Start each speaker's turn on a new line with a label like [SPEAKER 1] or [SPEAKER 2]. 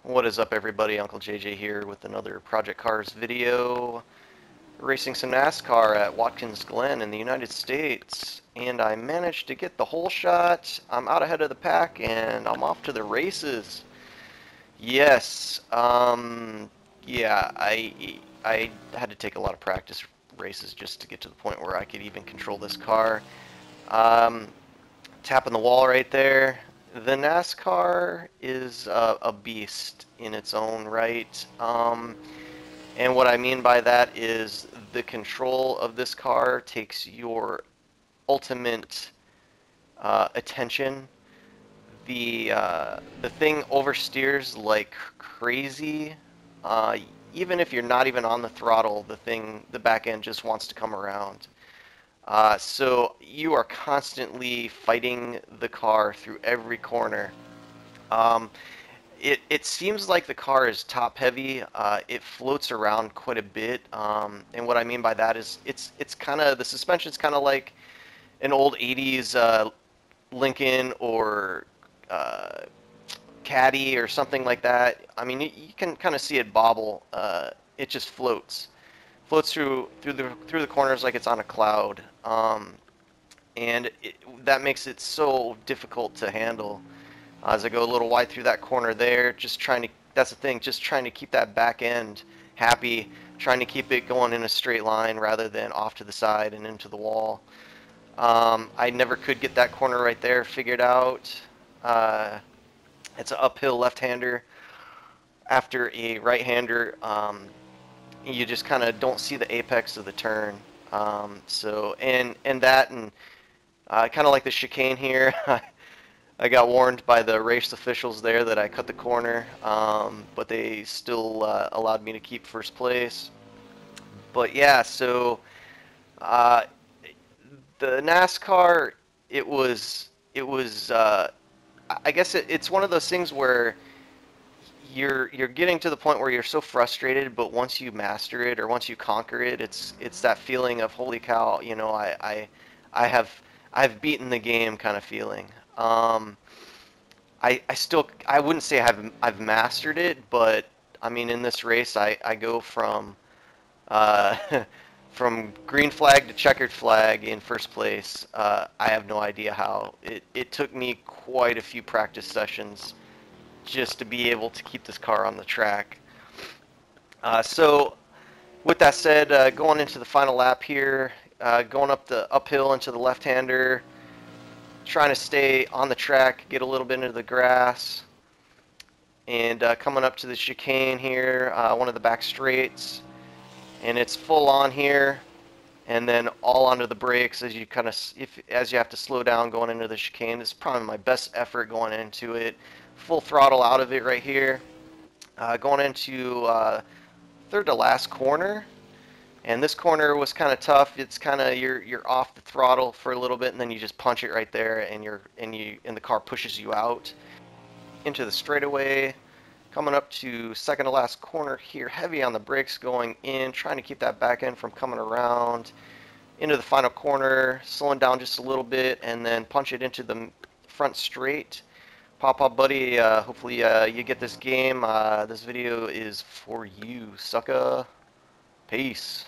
[SPEAKER 1] What is up, everybody? Uncle JJ here with another Project Cars video. Racing some NASCAR at Watkins, Glen in the United States. And I managed to get the whole shot. I'm out ahead of the pack and I'm off to the races. Yes, yeah, I had to take a lot of practice races just to get to the point where I could even control this car. Tapping the wall right there. The NASCAR is a beast in its own right. And what I mean by that is the control of this car takes your ultimate attention. The thing oversteers like crazy. Even if you're not even on the throttle, the back end just wants to come around. So you are constantly fighting the car through every corner. It seems like the car is top heavy. It floats around quite a bit, and what I mean by that is it's kind of the suspension's kind of like an old '80s Lincoln or Caddy or something like that. I mean, you can kind of see it bobble. It just floats through the corners like it's on a cloud, and that makes it so difficult to handle. As I go a little wide through that corner there, that's the thing, just trying to keep that back end happy, trying to keep it going in a straight line rather than off to the side and into the wall. I never could get that corner right there figured out. It's an uphill left-hander after a right-hander. You just kind of don't see the apex of the turn. And kind of like the chicane here, I got warned by the race officials there that I cut the corner, but they still allowed me to keep first place. But yeah, so the NASCAR, I guess it's one of those things where you're getting to the point where you're so frustrated, but once you master it or once you conquer it, it's that feeling of holy cow, you know, I've beaten the game kind of feeling. I wouldn't say I've mastered it, but I mean in this race I go from from green flag to checkered flag in first place. I have no idea how. It took me quite a few practice sessions just to be able to keep this car on the track. So with that said, going into the final lap here, going up the uphill into the left-hander, trying to stay on the track, get a little bit into the grass, and coming up to the chicane here, one of the back straights, and it's full on here, and then all onto the brakes as you as you have to slow down going into the chicane. This is probably my best effort going into it. Full throttle out of it right here. Going into third to last corner, and this corner was kind of tough. It's kind of you're off the throttle for a little bit, and then you just punch it right there, and the car pushes you out into the straightaway. Coming up to second to last corner here, heavy on the brakes going in, trying to keep that back end from coming around into the final corner, slowing down just a little bit, and then punch it into the front straight. Pop, buddy. Hopefully you get this game. This video is for you, sucker. Peace.